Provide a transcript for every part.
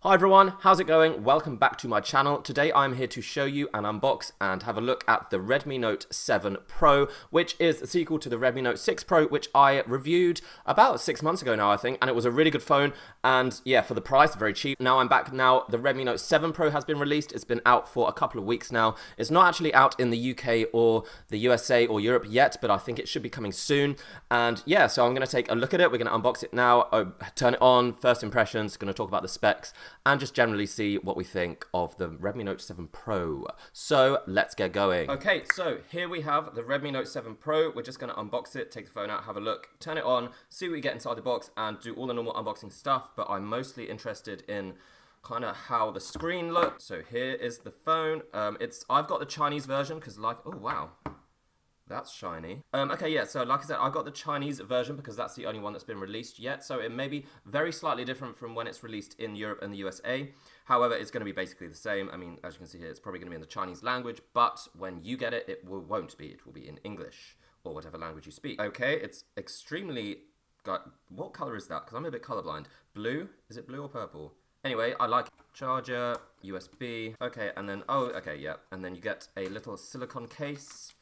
Hi everyone, how's it going? Welcome back to my channel. Today I'm here to show you and unbox and have a look at the Redmi Note 7 Pro, which is a sequel to the Redmi Note 6 Pro, which I reviewed about 6 months ago now, I think, and it was a really good phone, and yeah, for the price, very cheap. Now I'm back now. The Redmi Note 7 Pro has been released. It's been out for a couple of weeks now. It's not actually out in the UK or the USA or Europe yet, but I think it should be coming soon, and yeah, so I'm going to take a look at it. We're going to unbox it now, turn it on, first impressions, going to talk about the specs, and just generally see what we think of the Redmi Note 7 Pro. So let's get going. Okay, so here we have the Redmi Note 7 Pro. We're just going to unbox it, take the phone out, have a look, turn it on, see what we get inside the box, and do all the normal unboxing stuff. But I'm mostly interested in kind of how the screen looks. So here is the phone. I've got the Chinese version because, like, oh wow, that's shiny. Okay, yeah, so like I said, I got the Chinese version because that's the only one that's been released yet. So it may be very slightly different from when it's released in Europe and the USA. However, it's going to be basically the same. I mean, as you can see here, it's probably going to be in the Chinese language, but when you get it, won't be. It will be in English or whatever language you speak. Okay, it's extremely... What color is that? Because I'm a bit colorblind. Blue? Is it blue or purple? Anyway, I like charger, USB. Okay, and then, oh, okay, yeah. And then you get a little silicone case,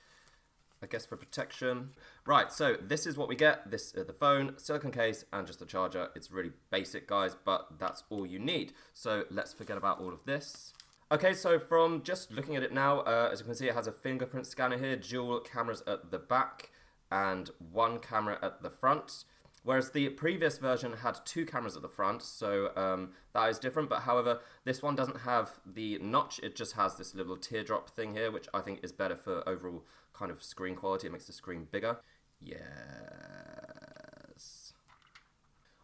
I guess for protection. Right, so this is what we get. This is the phone, silicone case, and just a charger. It's really basic, guys, but that's all you need. So let's forget about all of this. Okay, so from just looking at it now, as you can see, it has a fingerprint scanner here, dual cameras at the back, and one camera at the front. Whereas the previous version had two cameras at the front, so that is different. But however, this one doesn't have the notch. It just has this little teardrop thing here, which I think is better for overall kind of screen quality. It makes the screen bigger. Yes.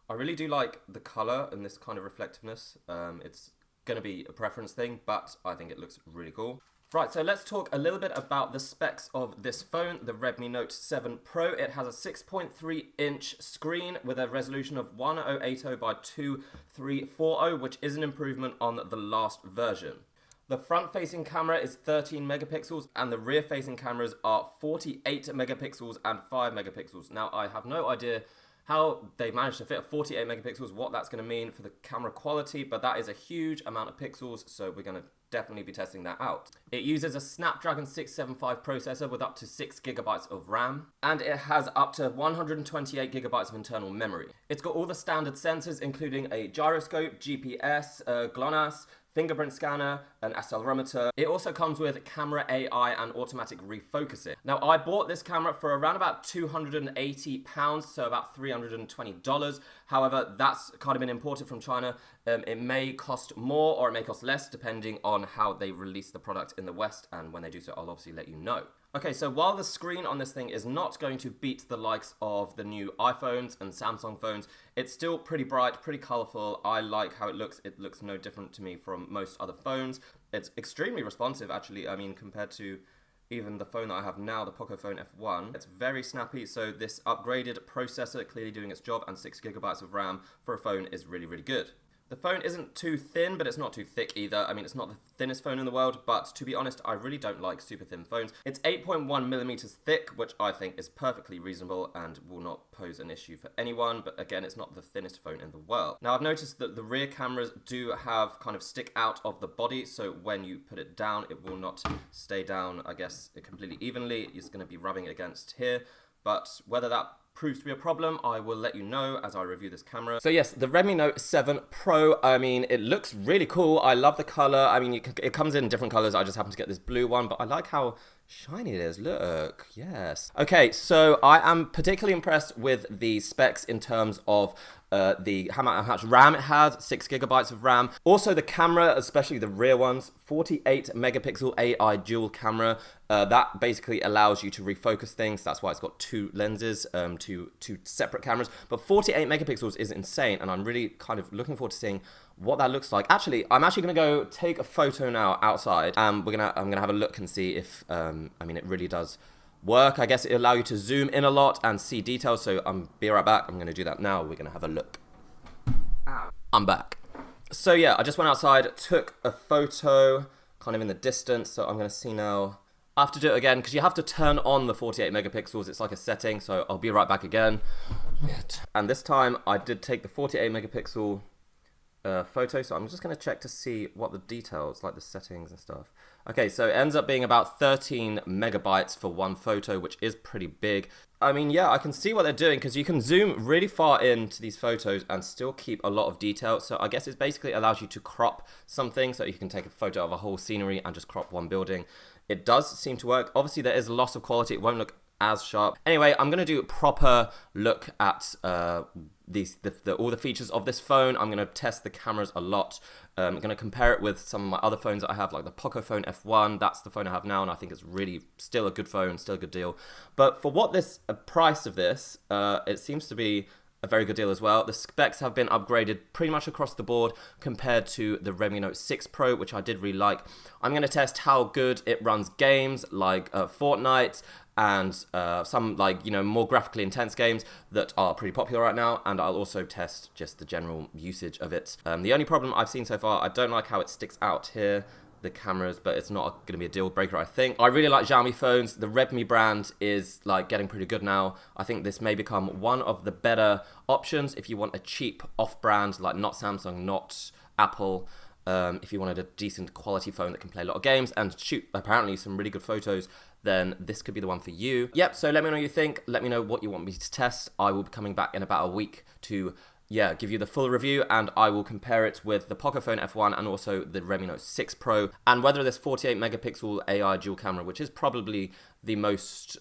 I really do like the color and this kind of reflectiveness. It's going to be a preference thing, but I think it looks really cool. Right, so let's talk a little bit about the specs of this phone, the Redmi Note 7 Pro. It has a 6.3-inch screen with a resolution of 1080 by 2340, which is an improvement on the last version. The front-facing camera is 13 megapixels, and the rear-facing cameras are 48 megapixels and 5 megapixels. Now, I have no idea how they've managed to fit 48 megapixels, what that's going to mean for the camera quality, but that is a huge amount of pixels, so we're going to definitely be testing that out. It uses a Snapdragon 675 processor with up to 6 gigabytes of RAM, and it has up to 128 gigabytes of internal memory. It's got all the standard sensors, including a gyroscope, GPS, GLONASS, fingerprint scanner, an accelerometer. It also comes with camera AI and automatic refocusing. Now, I bought this camera for around about £280, so about $320. However, that's kind of been imported from China. It may cost more or it may cost less depending on how they release the product in the West, and when they do so, I'll obviously let you know. Okay, so while the screen on this thing is not going to beat the likes of the new iPhones and Samsung phones, it's still pretty bright, pretty colorful. I like how it looks. It looks no different to me from most other phones. It's extremely responsive, actually. I mean, compared to even the phone that I have now, the Pocophone F1. It's very snappy, so this upgraded processor clearly doing its job, and 6 gigabytes of RAM for a phone is really, really good. The phone isn't too thin, but it's not too thick either. I mean, it's not the thinnest phone in the world, but to be honest, I really don't like super thin phones. It's 8.1 millimeters thick, which I think is perfectly reasonable and will not pose an issue for anyone, but again, it's not the thinnest phone in the world. Now, I've noticed that the rear cameras do have kind of stick out of the body, so when you put it down, it will not stay down, I guess, completely evenly. It's going to be rubbing against here, but whether that proves to be a problem, I will let you know as I review this camera. So yes, the Redmi Note 7 Pro, I mean, it looks really cool. I love the color. I mean, it comes in different colors. I just happen to get this blue one, but I like how shiny it is. Look, yes. Okay, so I am particularly impressed with the specs in terms of how much RAM it has, 6 gigabytes of RAM. Also the camera, especially the rear ones, 48 megapixel AI dual camera. That basically allows you to refocus things. That's why it's got two lenses, two separate cameras. But 48 megapixels is insane, and I'm really kind of looking forward to seeing what that looks like. Actually, I'm actually gonna go take a photo now outside, and I'm gonna have a look and see if I mean, it really does work. I guess it'll allow you to zoom in a lot and see details, so be right back. I'm gonna do that now. We're gonna have a look. I'm back. So yeah, I just went outside, took a photo kind of in the distance, so I'm gonna see now. I have to do it again because you have to turn on the 48 megapixels. It's like a setting, so I'll be right back again. And this time I did take the 48 megapixel photo, so I'm just going to check to see what the details, like the settings and stuff. Okay, so it ends up being about 13 megabytes for one photo, which is pretty big. I mean, yeah, I can see what they're doing because you can zoom really far into these photos and still keep a lot of detail. So I guess it basically allows you to crop something, so you can take a photo of a whole scenery and just crop one building. It does seem to work. Obviously, there is loss of quality. It won't look as sharp. Anyway, I'm going to do a proper look at all the features of this phone. I'm going to test the cameras a lot. I'm going to compare it with some of my other phones that I have, like the Pocophone F1. That's the phone I have now, and I think it's really still a good phone, still a good deal. But for what this price of this, it seems to be a very good deal as well. The specs have been upgraded pretty much across the board compared to the Redmi Note 6 Pro, which I did really like. I'm going to test how good it runs games like Fortnite and some, like, you know, more graphically intense games that are pretty popular right now, and I'll also test just the general usage of it. The only problem I've seen so far, I don't like how it sticks out here, the cameras, but it's not going to be a deal breaker, I think. I really like Xiaomi phones. The Redmi brand is like getting pretty good now. I think this may become one of the better options if you want a cheap off-brand, like not Samsung, not Apple. If you wanted a decent quality phone that can play a lot of games and shoot apparently some really good photos, then this could be the one for you. Yep, so let me know what you think. Let me know what you want me to test. I will be coming back in about a week to give you the full review, and I will compare it with the Pocophone F1 and also the Redmi Note 6 Pro, and whether this 48 megapixel AI dual camera, which is probably the most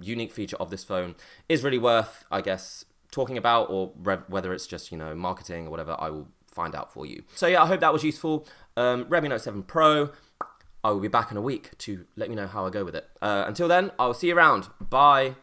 unique feature of this phone, is really worth, I guess, talking about, or whether it's just, you know, marketing or whatever. I will find out for you. So yeah, I hope that was useful. Redmi Note 7 Pro, I will be back in a week to let me know how I go with it. Until then, I will see you around. Bye.